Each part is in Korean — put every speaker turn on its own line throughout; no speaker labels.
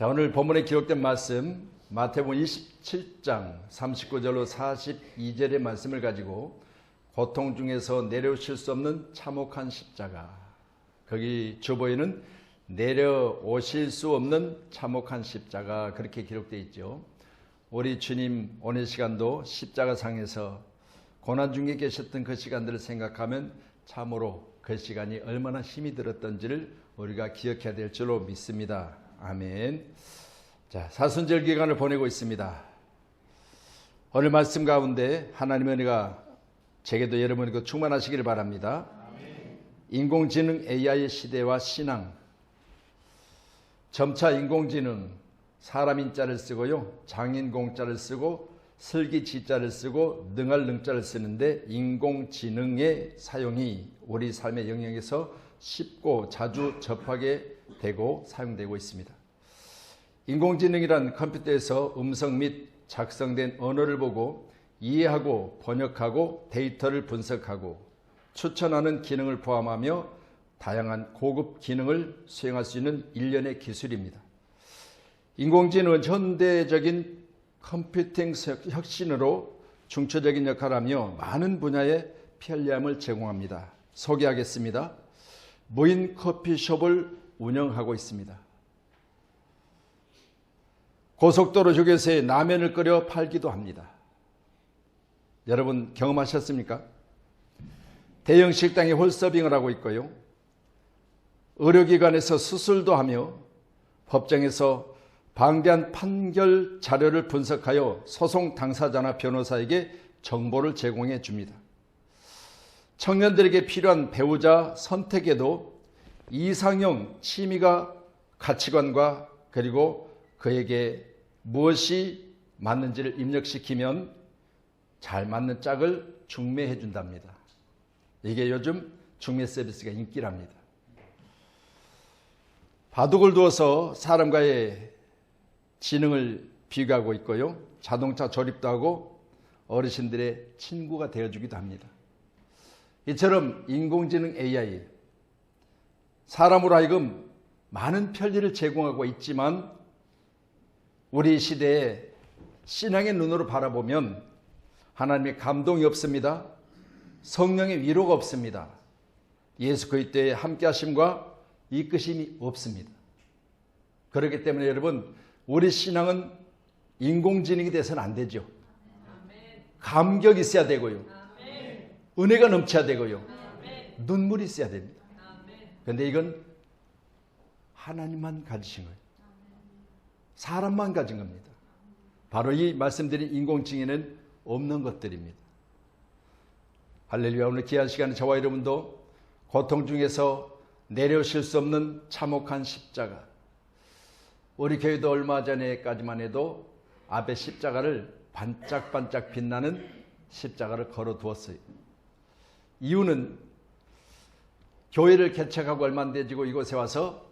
자, 오늘 본문에 기록된 말씀 마태복음 27장 39절로 42절의 말씀을 가지고 고통 중에서 내려오실 수 없는 참혹한 십자가, 거기 주보에는 내려오실 수 없는 참혹한 십자가 그렇게 기록되어 있죠. 우리 주님 오늘 시간도 십자가상에서 고난 중에 계셨던 그 시간들을 생각하면 참으로 그 시간이 얼마나 힘이 들었던지를 우리가 기억해야 될 줄로 믿습니다. 아멘. 자, 사순절 기간을 보내고 있습니다. 오늘 말씀 가운데 하나님의 은혜가 제게도 여러분에게 충만하시기를 바랍니다. 아멘. 인공지능 AI 시대와 신앙. 점차 인공지능 사람 인자를 쓰고요, 장인 공자를 쓰고 슬기 지자를 쓰고 능할 능자를 쓰는데 인공지능의 사용이 우리 삶의 영역에서 쉽고 자주 접하게 되고 사용되고 있습니다. 인공지능이란 컴퓨터에서 음성 및 작성된 언어를 보고 이해하고 번역하고 데이터를 분석하고 추천하는 기능을 포함하며 다양한 고급 기능을 수행할 수 있는 일련의 기술입니다. 인공지능은 현대적인 컴퓨팅 혁신으로 중추적인 역할을 하며 많은 분야의 편리함을 제공합니다. 소개하겠습니다. 무인 커피숍을 운영하고 있습니다. 고속도로 휴게소에 라면을 끓여 팔기도 합니다. 여러분 경험하셨습니까? 대형 식당에 홀서빙을 하고 있고요. 의료기관에서 수술도 하며 법정에서 방대한 판결 자료를 분석하여 소송 당사자나 변호사에게 정보를 제공해 줍니다. 청년들에게 필요한 배우자 선택에도 이상형 취미가 가치관과 그리고 그에게 무엇이 맞는지를 입력시키면 잘 맞는 짝을 중매해 준답니다. 이게 요즘 중매 서비스가 인기랍니다. 바둑을 두어서 사람과의 지능을 비교하고 있고요. 자동차 조립도 하고 어르신들의 친구가 되어주기도 합니다. 이처럼 인공지능 AI, 사람으로 하여금 많은 편리를 제공하고 있지만 우리 시대에 신앙의 눈으로 바라보면 하나님의 감동이 없습니다. 성령의 위로가 없습니다. 예수 그리스도의 함께 하심과 이끄심이 없습니다. 그렇기 때문에 여러분, 우리 신앙은 인공지능이 돼서는 안 되죠. 감격이 있어야 되고요. 은혜가 넘쳐야 되고요. 눈물이 있어야 됩니다. 그런데 이건 하나님만 가지신 거예요. 사람만 가진 겁니다. 바로 이 말씀드린 인공지능에는 없는 것들입니다. 할렐루야. 오늘 귀한 시간에 저와 여러분도 고통 중에서 내려오실 수 없는 참혹한 십자가, 우리 교회도 얼마 전에까지만 해도 앞에 십자가를 반짝반짝 빛나는 십자가를 걸어 두었어요. 이유는 교회를 개척하고 얼마 안 되지고 이곳에 와서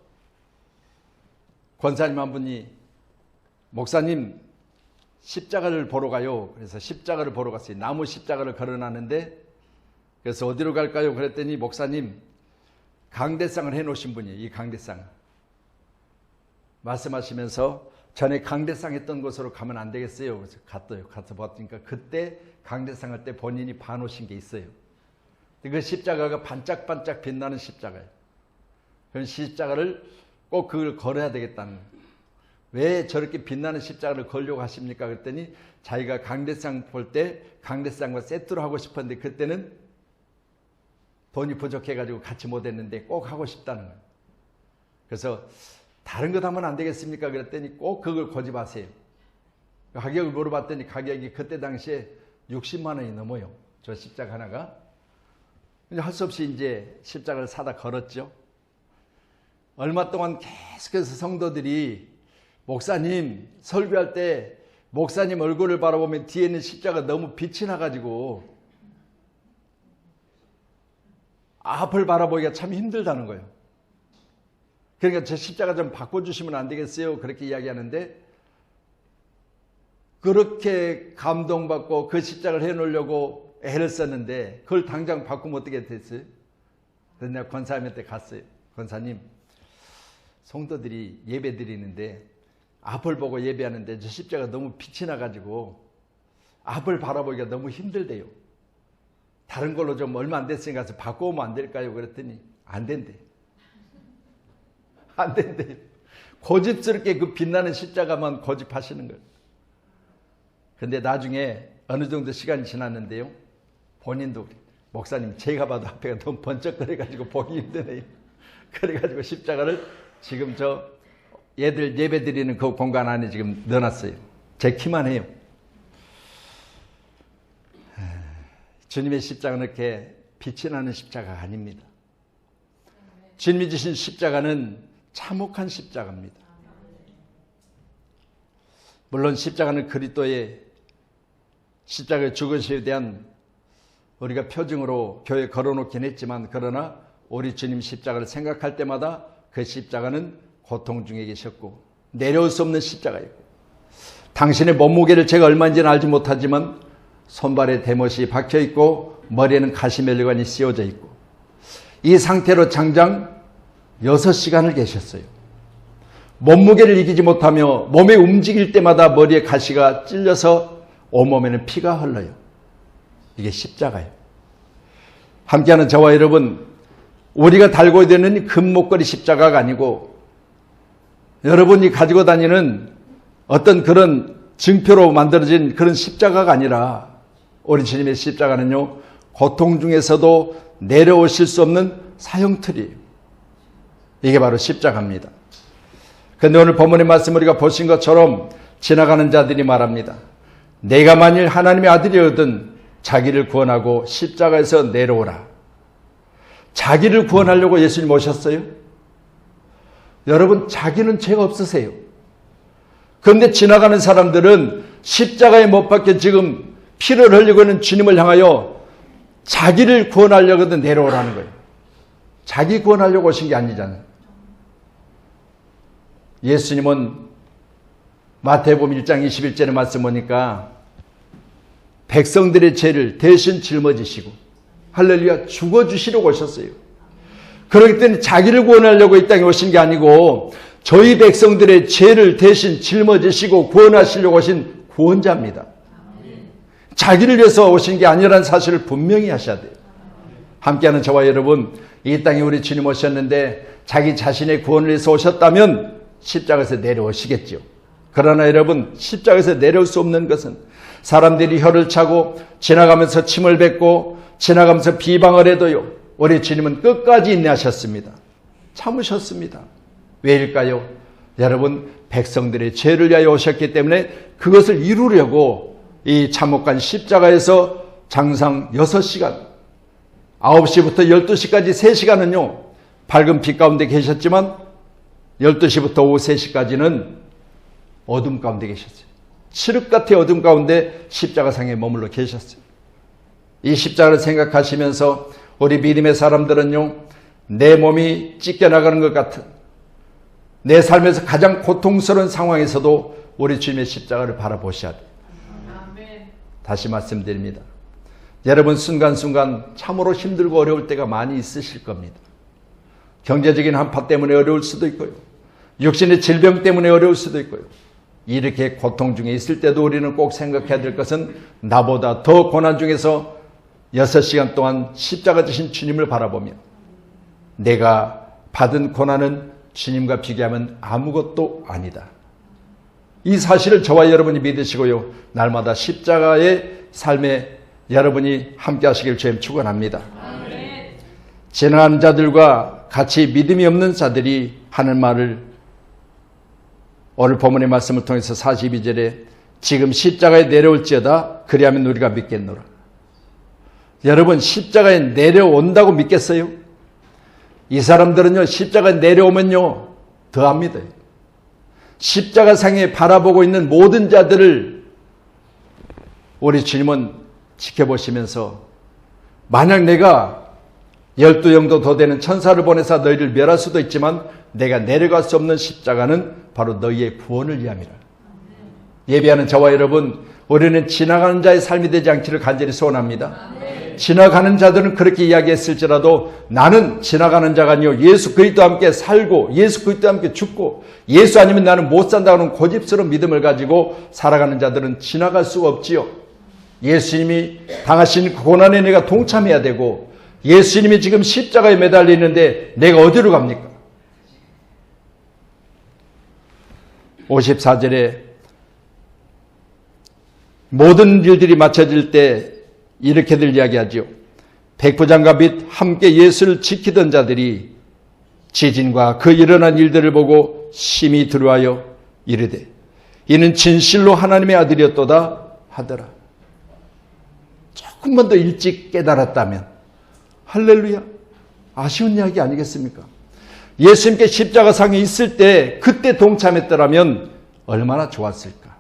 권사님 한 분이 목사님 십자가를 보러 가요. 그래서 십자가를 보러 갔어요. 나무 십자가를 걸어놨는데 그래서 어디로 갈까요? 그랬더니 목사님 강대상을 해놓으신 분이에요. 이 강대상 말씀하시면서 전에 강대상 했던 곳으로 가면 안 되겠어요. 그래서 갔어요. 가서 봤더니까 그때 강대상 할 때 본인이 봐놓으신 게 있어요. 그 십자가가 반짝반짝 빛나는 십자가예요. 그런 십자가를 꼭 그걸 걸어야 되겠다는 거예요. 왜 저렇게 빛나는 십자가를 걸려고 하십니까? 그랬더니 자기가 강대상 볼 때 강대상과 세트로 하고 싶었는데 그때는 돈이 부족해가지고 같이 못했는데 꼭 하고 싶다는 거예요. 그래서 다른 것 하면 안 되겠습니까? 그랬더니 꼭 그걸 고집하세요. 가격을 물어봤더니 가격이 그때 당시에 60만 원이 넘어요. 저 십자가 하나가. 할 수 없이 이제 십자가를 사다 걸었죠. 얼마 동안 계속해서 성도들이 목사님 설교할 때 목사님 얼굴을 바라보면 뒤에 있는 십자가 너무 빛이 나가지고 앞을 바라보기가 참 힘들다는 거예요. 그러니까 저 십자가 좀 바꿔주시면 안 되겠어요? 그렇게 이야기하는데 그렇게 감동받고 그 십자가를 해놓으려고 애를 썼는데 그걸 당장 바꾸면 어떻게 됐어요? 그래서 내가 권사님한테 갔어요. 권사님, 성도들이 예배 드리는데 앞을 보고 예배하는데 저 십자가 너무 빛이 나가지고 앞을 바라보기가 너무 힘들대요. 다른 걸로 좀 얼마 안 됐으니까 가서 바꿔오면 안 될까요? 그랬더니 안 된대. 안 된대요. 고집스럽게 그 빛나는 십자가만 고집하시는 거예요. 근데 나중에 어느 정도 시간이 지났는데요. 본인도 목사님 제가 봐도 앞에가 너무 번쩍거려가지고 보기 힘드네요. 그래가지고 십자가를 지금 저 얘들 예배 드리는 그 공간 안에 지금 넣어놨어요. 제 키만 해요. 주님의 십자가는 이렇게 빛이 나는 십자가가 아닙니다. 주님이 주신 십자가는 참혹한 십자가입니다. 물론 십자가는 그리스도의 십자가의 죽으심에 대한 우리가 표징으로 교회에 걸어놓긴 했지만, 그러나 우리 주님 십자가를 생각할 때마다 그 십자가는 고통 중에 계셨고 내려올 수 없는 십자가이고, 당신의 몸무게를 제가 얼마인지는 알지 못하지만 손발에 대못이 박혀있고 머리에는 가시멜리관이 씌워져 있고, 이 상태로 장장 6시간을 계셨어요. 몸무게를 이기지 못하며 몸에 움직일 때마다 머리에 가시가 찔려서 온몸에는 피가 흘러요. 이게 십자가예요. 함께하는 저와 여러분, 우리가 달고 있는 금목걸이 십자가가 아니고 여러분이 가지고 다니는 어떤 그런 증표로 만들어진 그런 십자가가 아니라, 우리 주님의 십자가는요, 고통 중에서도 내려오실 수 없는 사형틀이에요. 이게 바로 십자가입니다. 그런데 오늘 본문의 말씀 우리가 보신 것처럼 지나가는 자들이 말합니다. 내가 만일 하나님의 아들이거든 자기를 구원하고 십자가에서 내려오라. 자기를 구원하려고 예수님 오셨어요? 여러분, 자기는 죄가 없으세요. 그런데 지나가는 사람들은 십자가에 못 박혀 지금 피를 흘리고 있는 주님을 향하여 자기를 구원하려거든 내려오라는 거예요. 자기 구원하려고 오신 게 아니잖아요. 예수님은 마태복음 1장 21절의 말씀 보니까 백성들의 죄를 대신 짊어지시고 할렐루야 죽어주시려고 오셨어요. 그렇기 때문에 자기를 구원하려고 이 땅에 오신 게 아니고 저희 백성들의 죄를 대신 짊어지시고 구원하시려고 오신 구원자입니다. 자기를 위해서 오신 게 아니라는 사실을 분명히 하셔야 돼요. 함께하는 저와 여러분, 이 땅에 우리 주님 오셨는데 자기 자신의 구원을 위해서 오셨다면 십자가에서 내려오시겠죠. 그러나 여러분, 십자가에서 내려올 수 없는 것은 사람들이 혀를 차고 지나가면서 침을 뱉고 지나가면서 비방을 해도요, 우리 주님은 끝까지 인내하셨습니다. 참으셨습니다. 왜일까요? 여러분, 백성들의 죄를 위하여 오셨기 때문에 그것을 이루려고 이 참혹한 십자가에서 장상 6시간, 9시부터 12시까지 3시간은요 밝은 빛 가운데 계셨지만 12시부터 오후 3시까지는 어둠 가운데 계셨어요. 칠흑 같은 어둠 가운데 십자가상에 머물러 계셨어요. 이 십자가를 생각하시면서 우리 믿음의 사람들은요, 내 몸이 찢겨나가는 것 같은 내 삶에서 가장 고통스러운 상황에서도 우리 주님의 십자가를 바라보셔야 돼요. 다시 말씀드립니다. 여러분, 순간순간 참으로 힘들고 어려울 때가 많이 있으실 겁니다. 경제적인 한파 때문에 어려울 수도 있고요, 육신의 질병 때문에 어려울 수도 있고요. 이렇게 고통 중에 있을 때도 우리는 꼭 생각해야 될 것은 나보다 더 고난 중에서 6시간 동안 십자가 지신 주님을 바라보며 내가 받은 고난은 주님과 비교하면 아무것도 아니다. 이 사실을 저와 여러분이 믿으시고요, 날마다 십자가의 삶에 여러분이 함께 하시길 주님 축원합니다. 지나가는 자들과 같이 믿음이 없는 자들이 하는 말을 오늘 본문의 말씀을 통해서 42절에 지금 십자가에 내려올지어다 그리하면 우리가 믿겠노라. 여러분, 십자가에 내려온다고 믿겠어요? 이 사람들은요, 십자가에 내려오면요 더 안 믿어요. 십자가상에 바라보고 있는 모든 자들을 우리 주님은 지켜보시면서 만약 내가 12영도 더 되는 천사를 보내사 너희를 멸할 수도 있지만 내가 내려갈 수 없는 십자가는 바로 너희의 구원을 위함이라. 예배하는 저와 여러분, 우리는 지나가는 자의 삶이 되지 않기를 간절히 소원합니다. 지나가는 자들은 그렇게 이야기했을지라도 나는 지나가는 자가 아니요 예수 그리스도와 함께 살고 예수 그리스도와 함께 죽고 예수 아니면 나는 못 산다는 고집스러운 믿음을 가지고 살아가는 자들은 지나갈 수가 없지요. 예수님이 당하신 고난에 내가 동참해야 되고 예수님이 지금 십자가에 매달려 있는데 내가 어디로 갑니까? 54절에 모든 일들이 마쳐질 때 이렇게들 이야기하죠. 백부장과 및 함께 예수를 지키던 자들이 지진과 그 일어난 일들을 보고 심히 두려워하여 이르되 이는 진실로 하나님의 아들이었도다 하더라. 조금만 더 일찍 깨달았다면 할렐루야, 아쉬운 이야기 아니겠습니까? 예수님께 십자가상에 있을 때 그때 동참했더라면 얼마나 좋았을까.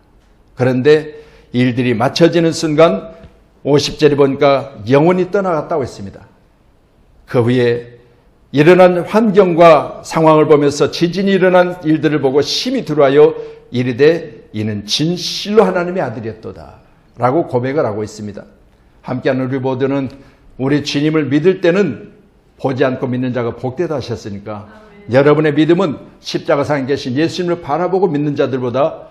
그런데 일들이 맞춰지는 순간 50절에 보니까 영혼이 떠나갔다고 했습니다. 그 후에 일어난 환경과 상황을 보면서 지진이 일어난 일들을 보고 심히 두려워하여 이르되 이는 진실로 하나님의 아들이었도다 라고 고백을 하고 있습니다. 함께하는 우리 모두는 우리 주님을 믿을 때는 보지 않고 믿는 자가 복되다 하셨으니까 여러분의 믿음은 십자가상에 계신 예수님을 바라보고 믿는 자들보다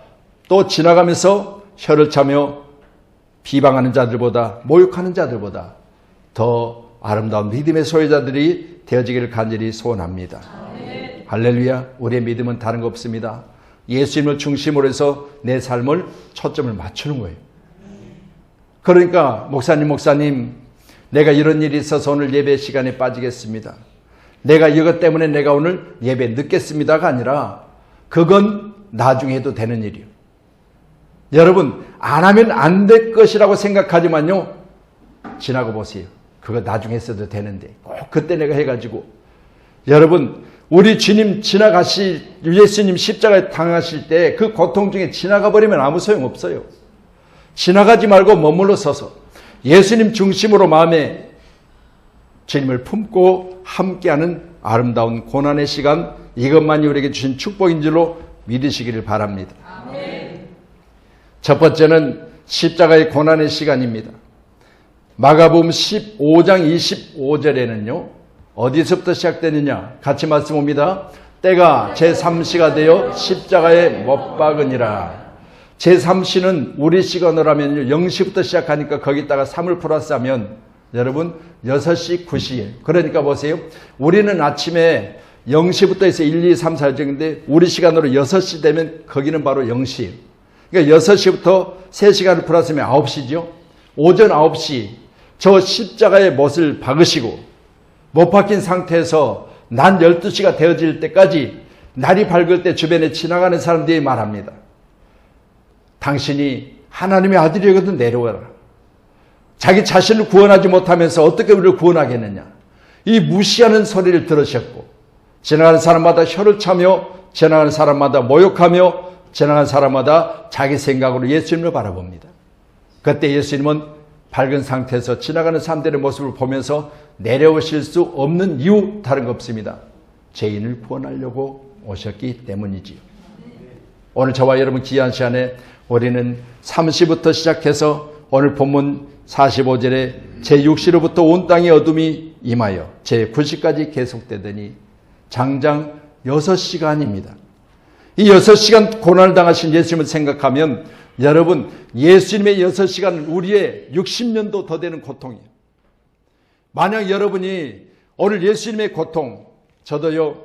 또 지나가면서 혀를 차며 비방하는 자들보다 모욕하는 자들보다 더 아름다운 믿음의 소유자들이 되어지기를 간절히 소원합니다. 아멘. 할렐루야. 우리의 믿음은 다른 거 없습니다. 예수님을 중심으로 해서 내 삶을 초점을 맞추는 거예요. 그러니까 목사님 내가 이런 일이 있어서 오늘 예배 시간에 빠지겠습니다. 내가 이것 때문에 내가 오늘 예배 늦겠습니다가 아니라 그건 나중에 해도 되는 일이에요. 여러분 안 하면 안 될 것이라고 생각하지만요 지나고 보세요. 그거 나중에 했어도 되는데 꼭 그때 내가 해가지고 여러분 우리 주님 지나가실 예수님 십자가에 당하실 때 그 고통 중에 지나가 버리면 아무 소용없어요. 지나가지 말고 머물러 서서 예수님 중심으로 마음에 주님을 품고 함께하는 아름다운 고난의 시간, 이것만이 우리에게 주신 축복인 줄로 믿으시기를 바랍니다. 아멘. 첫 번째는 십자가의 고난의 시간입니다. 마가복음 15장 25절에는요 어디서부터 시작되느냐 같이 말씀 옵니다. 때가 제3시가 되어 십자가에 못 박으니라. 제3시는 우리 시간으로 하면 0시부터 시작하니까 거기다가 3을 플러스하면 여러분 6시 9시에 그러니까 보세요. 우리는 아침에 0시부터 해서 1, 2, 3, 4 정도인데 우리 시간으로 6시 되면 거기는 바로 0시예요. 그러니까 6시부터 3시간을 플러스하면 9시죠. 오전 9시 저 십자가의 못을 박으시고 못 박힌 상태에서 난 12시가 되어질 때까지 날이 밝을 때 주변에 지나가는 사람들이 말합니다. 당신이 하나님의 아들이거든 내려와라. 자기 자신을 구원하지 못하면서 어떻게 우리를 구원하겠느냐. 이 무시하는 소리를 들으셨고 지나가는 사람마다 혀를 차며 지나가는 사람마다 모욕하며 지나가는 사람마다 자기 생각으로 예수님을 바라봅니다. 그때 예수님은 밝은 상태에서 지나가는 사람들의 모습을 보면서 내려오실 수 없는 이유 다른 거 없습니다. 죄인을 구원하려고 오셨기 때문이지요. 오늘 저와 여러분 귀한 시간에 우리는 3시부터 시작해서 오늘 본문 45절에 제6시로부터 온 땅의 어둠이 임하여 제9시까지 계속되더니 장장 6시간입니다. 이 6시간 고난을 당하신 예수님을 생각하면 여러분 예수님의 6시간은 우리의 60년도 더 되는 고통이에요. 만약 여러분이 오늘 예수님의 고통 저도요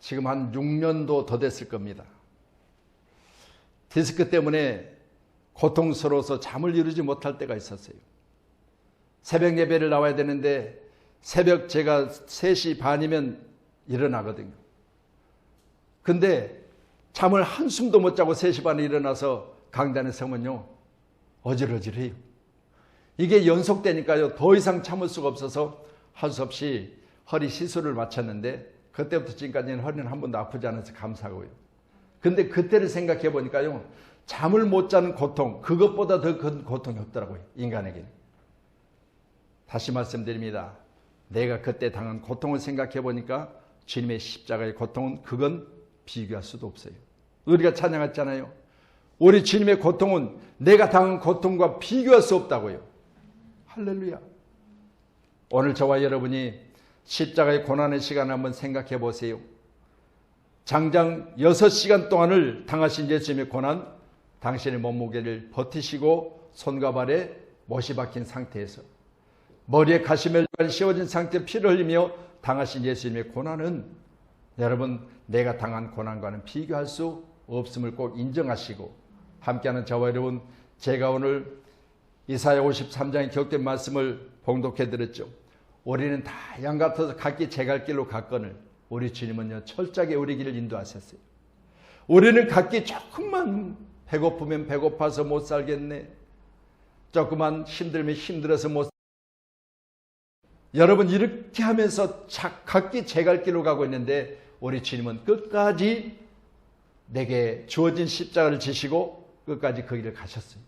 지금 한 6년도 더 됐을 겁니다. 디스크 때문에 고통스러워서 잠을 이루지 못할 때가 있었어요. 새벽 예배를 나와야 되는데 새벽 제가 3시 반이면 일어나거든요. 근데 잠을 한숨도 못 자고 3시 반에 일어나서 강단에 서면요 어질어질해요. 이게 연속되니까요 더 이상 참을 수가 없어서 할 수 없이 허리 시술을 마쳤는데 그때부터 지금까지는 허리는 한 번도 아프지 않아서 감사하고요. 근데 그때를 생각해 보니까요 잠을 못 자는 고통 그것보다 더 큰 고통이 없더라고요. 인간에게는. 다시 말씀드립니다. 내가 그때 당한 고통을 생각해 보니까 주님의 십자가의 고통은 그건 비교할 수도 없어요. 우리가 찬양했잖아요. 우리 주님의 고통은 내가 당한 고통과 비교할 수 없다고요. 할렐루야. 오늘 저와 여러분이 십자가의 고난의 시간을 한번 생각해 보세요. 장장 6시간 동안을 당하신 예수님의 고난, 당신의 몸무게를 버티시고 손과 발에 못이 박힌 상태에서 머리에 가시멜로가 씌워진 상태에 피를 흘리며 당하신 예수님의 고난은 여러분 내가 당한 고난과는 비교할 수 없음을 꼭 인정하시고 함께하는 저와 여러분, 제가 오늘 이사야 53장에 기록된 말씀을 봉독해 드렸죠. 우리는 다 양 같아서 각기 제 갈 길로 갔거늘 우리 주님은요 철저하게 우리 길을 인도하셨어요. 우리는 각기 조금만 배고프면 배고파서 못 살겠네, 조금만 힘들면 힘들어서 못. 여러분 이렇게 하면서 각기 제 갈 길로 가고 있는데 우리 주님은 끝까지 내게 주어진 십자가를 지시고 끝까지 그 길을 가셨어요.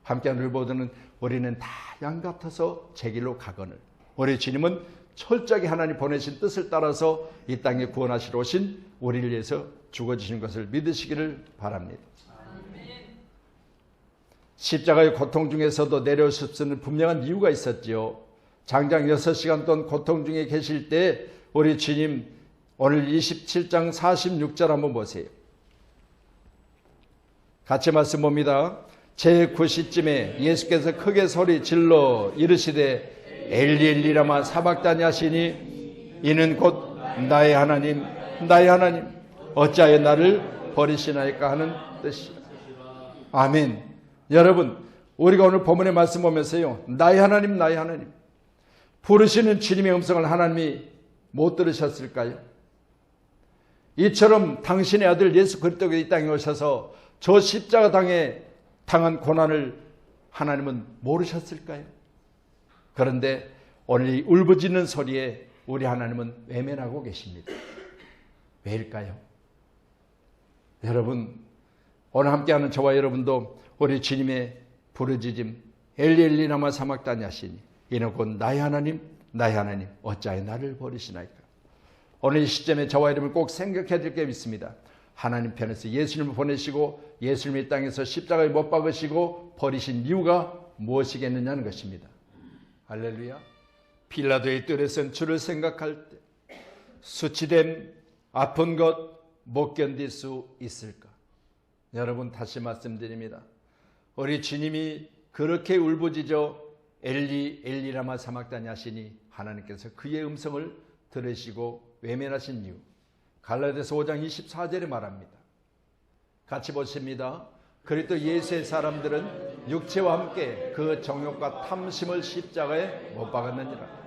함께하는 우리보다는 우리는 다 양 같아서 제 길로 가거늘 우리 주님은 철저하게 하나님 보내신 뜻을 따라서 이 땅에 구원하시러 오신 우리를 위해서 죽어주신 것을 믿으시기를 바랍니다. 십자가의 고통 중에서도 내려오셨는 분명한 이유가 있었지요. 장장 6시간 동안 고통 중에 계실 때 우리 주님 오늘 27장 46절 한번 보세요. 같이 말씀 봅니다. 제9시쯤에 예수께서 크게 소리 질러 이르시되 엘리 엘리라마 사박다니 하시니 이는 곧 나의 하나님 나의 하나님 어찌하여 나를 버리시나이까 하는 뜻이라. 아멘. 여러분 우리가 오늘 본문의 말씀 보면서요 나의 하나님 나의 하나님 부르시는 주님의 음성을 하나님이 못 들으셨을까요? 이처럼 당신의 아들 예수 그리스도가 이 땅에 오셔서 저 십자가 당한 고난을 하나님은 모르셨을까요? 그런데 오늘 이 울부짖는 소리에 우리 하나님은 외면하고 계십니다. 왜일까요? 여러분 오늘 함께하는 저와 여러분도 우리 주님의 부르짖음 엘리 엘리 라마 사박다니 하시니 이는 곧 나의 하나님 나의 하나님 어찌하여 나를 버리시나이까. 오늘 이 시점에 저와 여러분 꼭 생각해야 될 게 있습니다. 하나님 편에서 예수님을 보내시고 예수님이 이 땅에서 십자가에 못 박으시고 버리신 이유가 무엇이겠느냐는 것입니다. 할렐루야. 빌라도의 뜰에선 주를 생각할 때 수치됨 아픈 것 못 견딜 수 있을까? 여러분 다시 말씀드립니다. 우리 주님이 그렇게 울부짖어 엘리 엘리라마 사박다니 하시니 하나님께서 그의 음성을 들으시고 외면하신 이유 갈라디아서 5장 24절에 말합니다. 같이 보십니다. 그리스도 예수의 사람들은 육체와 함께 그 정욕과 탐심을 십자가에 못 박았느니라.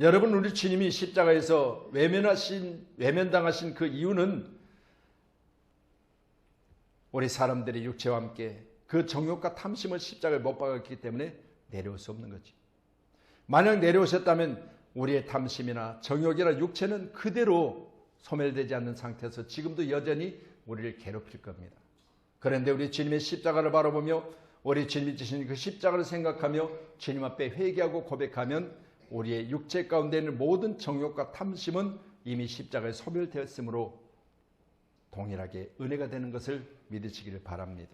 여러분 우리 주님이 십자가에서 외면당하신 그 이유는 우리 사람들이 육체와 함께 그 정욕과 탐심을 십자가에 못 박았기 때문에 내려올 수 없는 거지. 만약 내려오셨다면 우리의 탐심이나 정욕이나 육체는 그대로 소멸되지 않는 상태에서 지금도 여전히 우리를 괴롭힐 겁니다. 그런데 우리 주님의 십자가를 바라보며 우리 주님이 주신 그 십자가를 생각하며 주님 앞에 회개하고 고백하면 우리의 육체 가운데 있는 모든 정욕과 탐심은 이미 십자가에 소멸되었으므로 동일하게 은혜가 되는 것을 믿으시기를 바랍니다.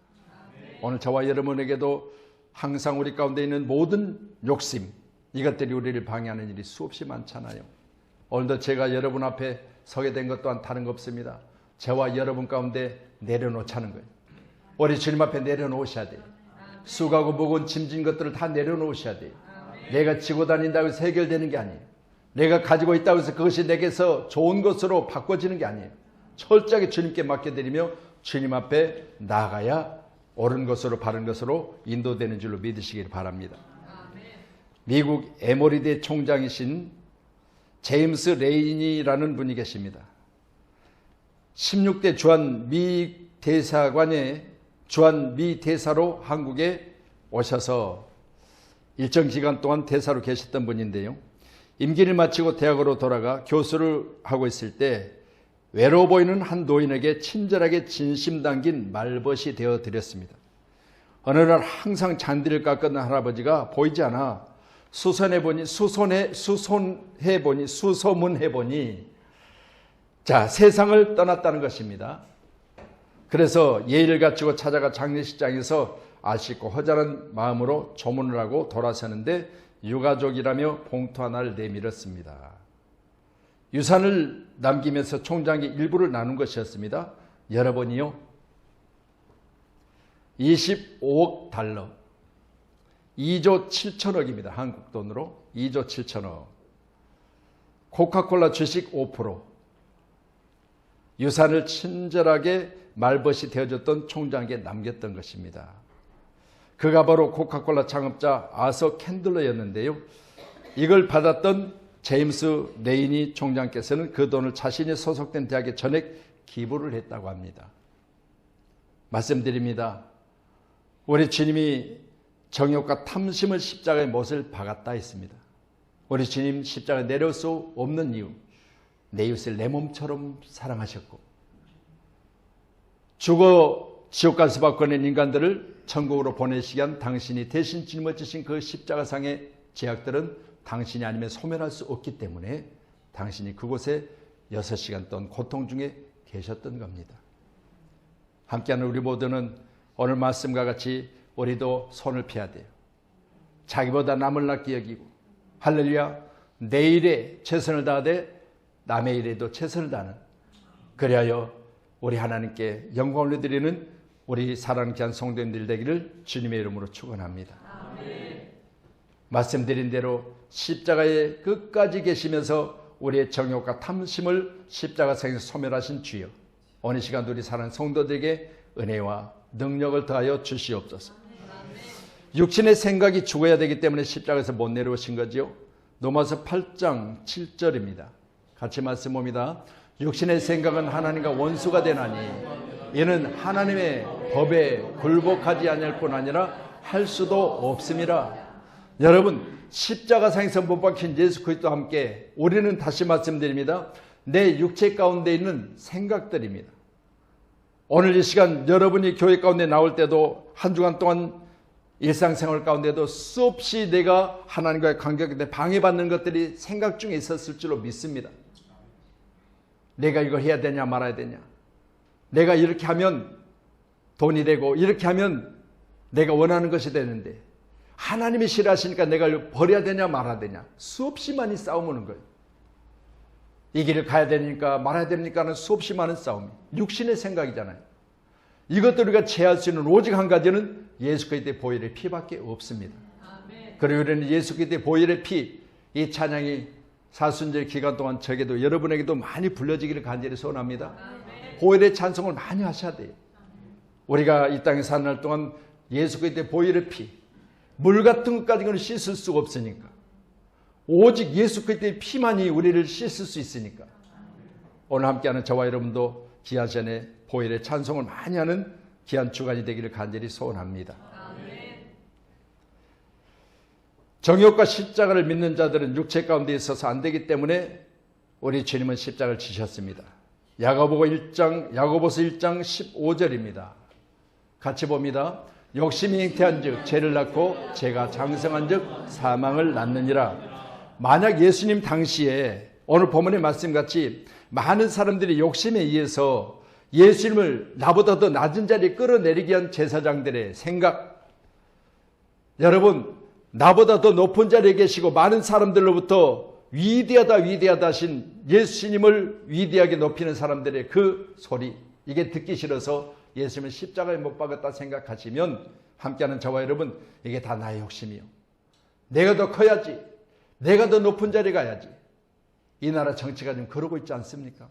오늘 저와 여러분에게도 항상 우리 가운데 있는 모든 욕심 이것들이 우리를 방해하는 일이 수없이 많잖아요. 오늘도 제가 여러분 앞에 서게 된 것 또한 다른 거 없습니다. 저와 여러분 가운데 내려놓자는 거예요. 우리 주님 앞에 내려놓으셔야 돼요. 수고하고 무거운 짐진 것들을 다 내려놓으셔야 돼요. 내가 지고 다닌다고 해서 해결되는 게 아니에요. 내가 가지고 있다고 해서 그것이 내게서 좋은 것으로 바꿔지는 게 아니에요. 철저하게 주님께 맡겨드리며 주님 앞에 나아가야 옳은 것으로 바른 것으로 인도되는 줄로 믿으시길 바랍니다. 미국 에모리대 총장이신 제임스 레인이라는 분이 계십니다. 16대 주한 미 대사관의 주한 미 대사로 한국에 오셔서 일정 기간 동안 대사로 계셨던 분인데요. 임기를 마치고 대학으로 돌아가 교수를 하고 있을 때 외로워 보이는 한 노인에게 친절하게 진심 담긴 말벗이 되어 드렸습니다. 어느 날 항상 잔디를 깎는 할아버지가 보이지 않아 수소문해보니 자, 세상을 떠났다는 것입니다. 그래서 예의를 갖추고 찾아가 장례식장에서 아쉽고 허전한 마음으로 조문을 하고 돌아서는데 유가족이라며 봉투 하나를 내밀었습니다. 유산을 남기면서 총장에게 일부를 나눈 것이었습니다. 여러분이요, 25억 달러, 2조 7천억입니다. 한국 돈으로 2조 7천억. 코카콜라 주식 5%, 유산을 친절하게 말벗이 되어줬던 총장에게 남겼던 것입니다. 그가 바로 코카콜라 창업자 아서 캔들러였는데요. 이걸 받았던 제임스 레이니 총장께서는 그 돈을 자신이 소속된 대학에 전액 기부를 했다고 합니다. 말씀드립니다. 우리 주님이 정욕과 탐심을 십자가의 못을 박았다 했습니다. 우리 주님 십자가에 내려올 수 없는 이유, 내 이웃을 내 몸처럼 사랑하셨고 죽어 지옥 갈 수밖에 없는 인간들을 천국으로 보내시기 위한 당신이 대신 짊어지신 그 십자가상의 죄악들은 당신이 아니면 소멸할 수 없기 때문에 당신이 그곳에 6시간 동안 고통 중에 계셨던 겁니다. 함께하는 우리 모두는 오늘 말씀과 같이 우리도 손을 펴야 돼요. 자기보다 남을 낫게 여기고 할렐루야, 내 일에 최선을 다하되 남의 일에도 최선을 다하는, 그리하여 우리 하나님께 영광을 드리는 우리 사랑하는 귀한 성도님들 되기를 주님의 이름으로 축원합니다. 아멘. 말씀드린 대로 십자가에 끝까지 계시면서 우리의 정욕과 탐심을 십자가상에서 소멸하신 주여, 오늘 시간 우리 사랑하는 성도들에게 은혜와 능력을 더하여 주시옵소서. 육신의 생각이 죽어야 되기 때문에 십자가에서 못 내려오신 거지요. 로마서 8장 7절입니다. 같이 말씀 봅니다. 육신의 생각은 하나님과 원수가 되나니 이는 하나님의 법에 굴복하지 아니할 뿐 아니라 할 수도 없음이라. 여러분, 십자가상에서 못 박힌 예수 그리스도와 함께 우리는, 다시 말씀드립니다, 내 육체 가운데 있는 생각들입니다. 오늘 이 시간 여러분이 교회 가운데 나올 때도 한 주간 동안 일상생활 가운데도 수없이 내가 하나님과의 관계에 방해받는 것들이 생각 중에 있었을 줄로 믿습니다. 내가 이걸 해야 되냐 말아야 되냐, 내가 이렇게 하면 돈이 되고 이렇게 하면 내가 원하는 것이 되는데 하나님이 싫어하시니까 내가 이걸 버려야 되냐 말아야 되냐, 수없이 많이 싸움 오는 거예요. 이 길을 가야 되니까 말아야 되니까 하는 수없이 많은 싸움이 육신의 생각이잖아요. 이것들 우리가 제할 수 있는 오직 한 가지는 예수 그리스도의 보혈의 피밖에 없습니다. 아멘. 그리고 우리는 예수 그리스도의 보혈의 피, 이 찬양이 사순절 기간 동안 저에게도 여러분에게도 많이 불려지기를 간절히 소원합니다. 아멘. 보혈의 찬송을 많이 하셔야 돼요. 우리가 이 땅에 사는 날 동안 예수 그리스도의 보혈의 피, 물 같은 것까지는 씻을 수가 없으니까 오직 예수 그리스도의 피만이 우리를 씻을 수 있으니까 오늘 함께하는 저와 여러분도 귀한 시간에 보혈의 찬송을 많이 하는 귀한 주간이 되기를 간절히 소원합니다. 아멘. 정욕과 십자가를 믿는 자들은 육체 가운데 있어서 안 되기 때문에 우리 주님은 십자가를 지셨습니다. 야고보서 1장 15절입니다. 같이 봅니다. 욕심이 잉태한 즉 죄를 낳고 죄가 장성한 즉 사망을 낳느니라. 만약 예수님 당시에 오늘 본문의 말씀같이 많은 사람들이 욕심에 의해서 예수님을 나보다 더 낮은 자리에 끌어내리기 위한 제사장들의 생각, 여러분, 나보다 더 높은 자리에 계시고 많은 사람들로부터 위대하다 하신 예수님을 위대하게 높이는 사람들의 그 소리, 이게 듣기 싫어서 예수님을 십자가에 못 박았다 생각하시면 함께하는 저와 여러분, 이게 다 나의 욕심이요, 내가 더 커야지, 내가 더 높은 자리에 가야지. 이 나라 정치가 좀 그러고 있지 않습니까?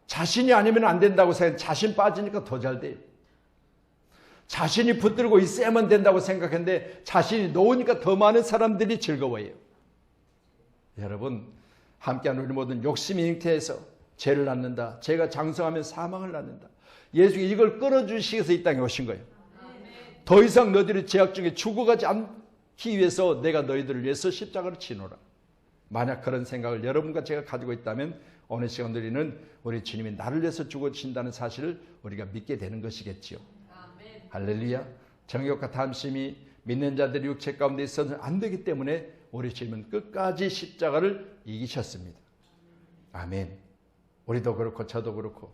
자신이 아니면 안 된다고 생각해 자신 빠지니까 더 잘 돼요. 자신이 붙들고 있어야만 된다고 생각했는데 자신이 놓으니까 더 많은 사람들이 즐거워해요. 여러분, 함께하는 우리 모든 욕심이 잉태해서 죄를 낳는다, 죄가 장성하면 사망을 낳는다. 예수가 이걸 끊어주시기 위해서 이 땅에 오신 거예요. 더 이상 너희들이 죄악 중에 죽어가지 않기 위해서 내가 너희들을 위해서 십자가를 치노라. 만약 그런 생각을 여러분과 제가 가지고 있다면 오늘 시간 우리는 우리 주님이 나를 위해서 죽어주신다는 사실을 우리가 믿게 되는 것이겠지요. 아멘. 할렐루야. 정욕과 탐심이 믿는 자들이 육체 가운데 있어서는 안 되기 때문에 우리 주님은 끝까지 십자가를 이기셨습니다. 아멘. 우리도 그렇고 저도 그렇고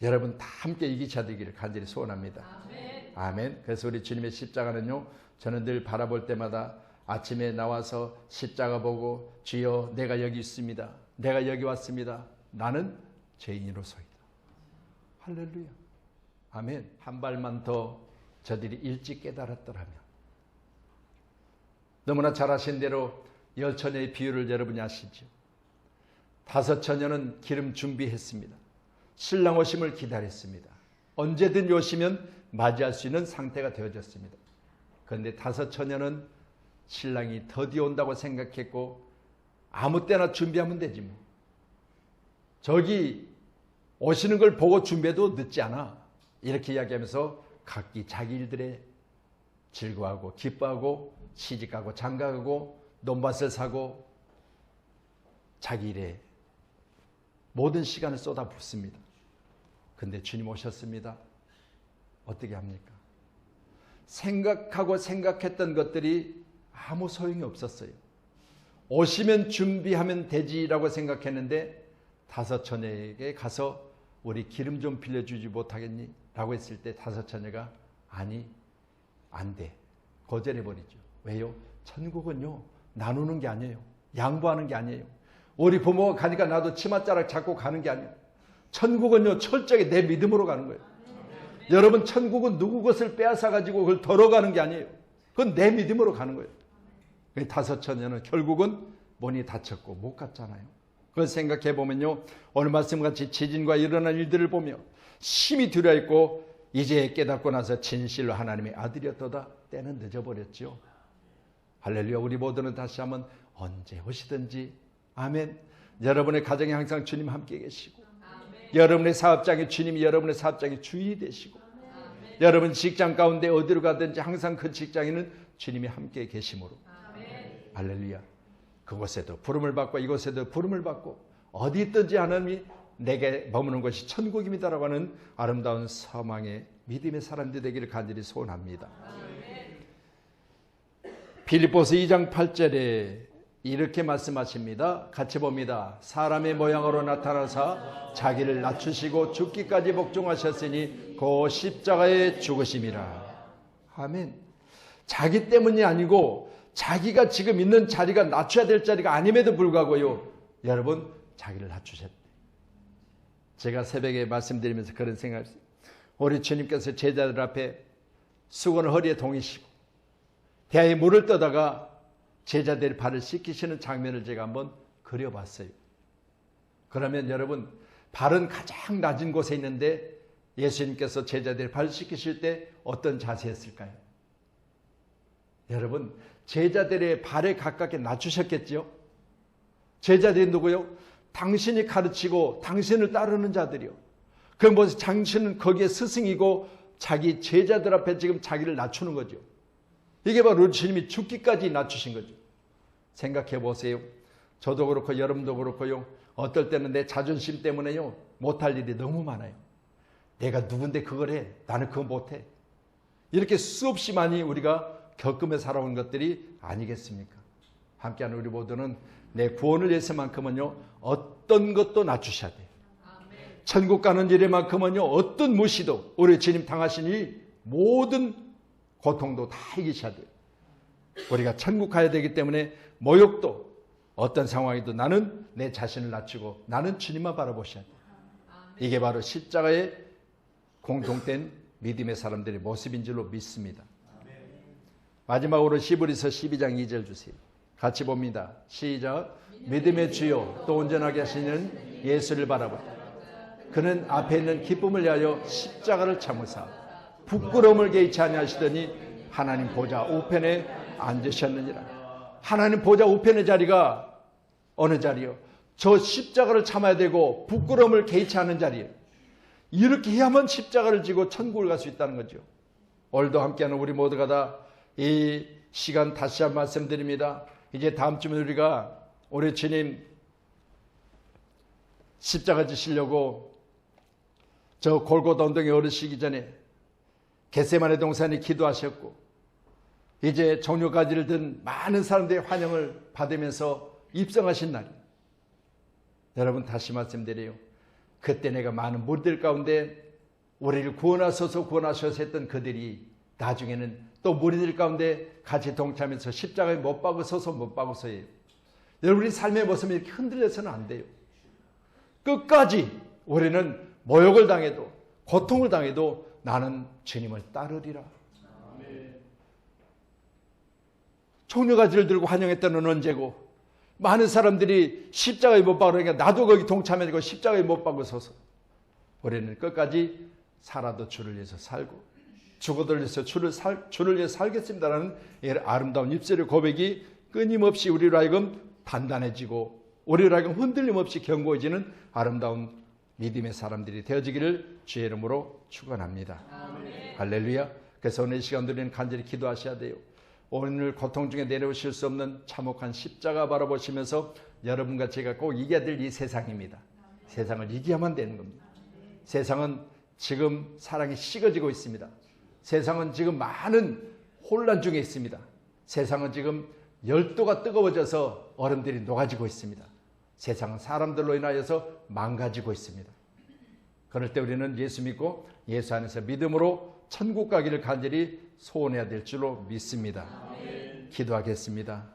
여러분 다 함께 이기셔야 되기를 간절히 소원합니다. 아멘. 아멘. 그래서 우리 주님의 십자가는요, 저는 늘 바라볼 때마다 아침에 나와서 십자가 보고 주여 내가 여기 있습니다. 내가 여기 왔습니다. 나는 죄인으로서이다. 할렐루야. 아멘. 한 발만 더 저들이 일찍 깨달았더라면. 너무나 잘 아신 대로 열 처녀의 비유를 여러분이 아시죠? 다섯 처녀는 기름 준비했습니다. 신랑 오심을 기다렸습니다. 언제든 오시면 맞이할 수 있는 상태가 되어졌습니다. 그런데 다섯 처녀는 신랑이 더디 온다고 생각했고 아무 때나 준비하면 되지 뭐. 저기 오시는 걸 보고 준비해도 늦지 않아. 이렇게 이야기하면서 각기 자기 일들에 즐거워하고 기뻐하고 시집가고 장가가고 논밭을 사고 자기 일에 모든 시간을 쏟아붓습니다. 근데 주님 오셨습니다. 어떻게 합니까? 생각하고 생각했던 것들이 아무 소용이 없었어요. 오시면 준비하면 되지라고 생각했는데 다섯 처녀에게 가서 우리 기름 좀 빌려주지 못하겠니? 라고 했을 때 다섯 처녀가 아니 안 돼. 거절해버리죠. 왜요? 천국은요 나누는 게 아니에요. 양보하는 게 아니에요. 우리 부모가 가니까 나도 치맛자락 잡고 가는 게 아니에요. 천국은요 철저하게 내 믿음으로 가는 거예요. 여러분 천국은 누구 것을 빼앗아가지고 그걸 덜어가는 게 아니에요. 그건 내 믿음으로 가는 거예요. 다섯 처녀는 결국은 문이 닫혔고 못 갔잖아요. 그걸 생각해 보면요 오늘 말씀같이 지진과 일어난 일들을 보며 심히 두려워했고 이제 깨닫고 나서 진실로 하나님의 아들이었도다. 때는 늦어버렸죠. 할렐루야. 우리 모두는 다시 한번 언제 오시든지 아멘. 여러분의 가정에 항상 주님 함께 계시고 아멘. 여러분의 사업장에 주님이 여러분의 사업장의 주인이 되시고 아멘. 여러분 직장 가운데 어디로 가든지 항상 그 직장에는 주님이 함께 계심으로 아멘. 할렐루야. 그곳에도 부름을 받고 이곳에도 부름을 받고 어디 있든지 하나님이 내게 머무는 것이 천국입니다라고 하는 아름다운 소망의 믿음의 사람들이 되기를 간절히 소원합니다. 빌립보서 2장 8절에 이렇게 말씀하십니다. 같이 봅니다. 사람의 모양으로 나타나사 자기를 낮추시고 죽기까지 복종하셨으니 그 십자가에 죽으심이라. 아멘. 자기 때문이 아니고 자기가 지금 있는 자리가 낮춰야 될 자리가 아님에도 불구하고요. 여러분 자기를 낮추셨대. 제가 새벽에 말씀드리면서 그런 생각을 했어요. 우리 주님께서 제자들 앞에 수건을 허리에 동이시고 대야에 물을 떠다가 제자들의 발을 씻기시는 장면을 제가 한번 그려봤어요. 그러면 여러분 발은 가장 낮은 곳에 있는데 예수님께서 제자들의 발을 씻기실 때 어떤 자세였을까요? 여러분 제자들의 발에 가깝게 낮추셨겠죠? 제자들이 누구요? 당신이 가르치고 당신을 따르는 자들이요. 그럼 뭐 당신은 거기에 스승이고 자기 제자들 앞에 지금 자기를 낮추는 거죠. 이게 바로 주님이 죽기까지 낮추신 거죠. 생각해 보세요. 저도 그렇고 여러분도 그렇고요. 어떨 때는 내 자존심 때문에요. 못할 일이 너무 많아요. 내가 누군데 그걸 해. 나는 그거 못해. 이렇게 수없이 많이 우리가 겪으며 살아온 것들이 아니겠습니까? 함께하는 우리 모두는 내 구원을 위해서만큼은요. 어떤 것도 낮추셔야 돼요. 천국 가는 일에만큼은요. 어떤 무시도 우리 주님 당하신 이 모든 고통도 다 이기셔야 돼요. 우리가 천국 가야 되기 때문에 모욕도 어떤 상황에도 나는 내 자신을 낮추고 나는 주님만 바라보셔야 돼요. 이게 바로 십자가의 공통된 믿음의 사람들의 모습인 줄로 믿습니다. 마지막으로 히브리서 12장 2절 주세요. 같이 봅니다. 시작. 믿음의 주요 또 온전하게 하시는 예수를 바라보라. 그는 앞에 있는 기쁨을 위하여 십자가를 참으사 부끄러움을 개의치 아니하시더니 하나님 보좌 우편에 앉으셨느니라. 하나님 보좌 우편의 자리가 어느 자리요? 저 십자가를 참아야 되고 부끄러움을 개의치 않는 자리예요. 이렇게 해야만 십자가를 지고 천국을 갈 수 있다는 거죠. 오늘도 함께하는 우리 모두가 다 이 시간 다시 한번 말씀드립니다. 이제 다음 주면 우리가 우리 주님 십자가 지시려고 저 골고다 언덕에 오르시기 전에 겟세마네 동산에 기도하셨고 이제 종려가지를 든 많은 사람들의 환영을 받으면서 입성하신 날이에요. 여러분 다시 말씀드려요. 그때 내가 많은 무리들 가운데 우리를 구원하소서 구원하소서 했던 그들이 나중에는 또 무리들 가운데 같이 동참해서 십자가에 못 박으소서 못 박으소예요. 여러분의 삶의 모습이 이렇게 흔들려서는 안 돼요. 끝까지 우리는 모욕을 당해도 고통을 당해도 나는 주님을 따르리라. 총려가지를 들고 환영했던 건 언제고, 많은 사람들이 십자가에 못 박으니까 나도 거기 동참해서 십자가에 못 박으소서. 우리는 끝까지 살아도 주를 위해서 살고 죽어도 위해서 주를 위해서 살겠습니다라는 아름다운 입술의 고백이 끊임없이 우리로 하여금 단단해지고 우리로 하여금 흔들림 없이 견고해지는 아름다운 믿음의 사람들이 되어지기를 주의 이름으로 축원합니다. 할렐루야. 그래서 오늘 이 시간 우리는 간절히 기도하셔야 돼요. 오늘 고통 중에 내려오실 수 없는 참혹한 십자가 바라보시면서 여러분과 제가 꼭 이겨야 될 이 세상입니다. 세상을 이겨야만 되는 겁니다. 세상은 지금 사랑이 식어지고 있습니다. 세상은 지금 많은 혼란 중에 있습니다. 세상은 지금 열도가 뜨거워져서 얼음들이 녹아지고 있습니다. 세상은 사람들로 인하여서 망가지고 있습니다. 그럴 때 우리는 예수 믿고 예수 안에서 믿음으로 천국 가기를 간절히 소원해야 될 줄로 믿습니다. 기도하겠습니다.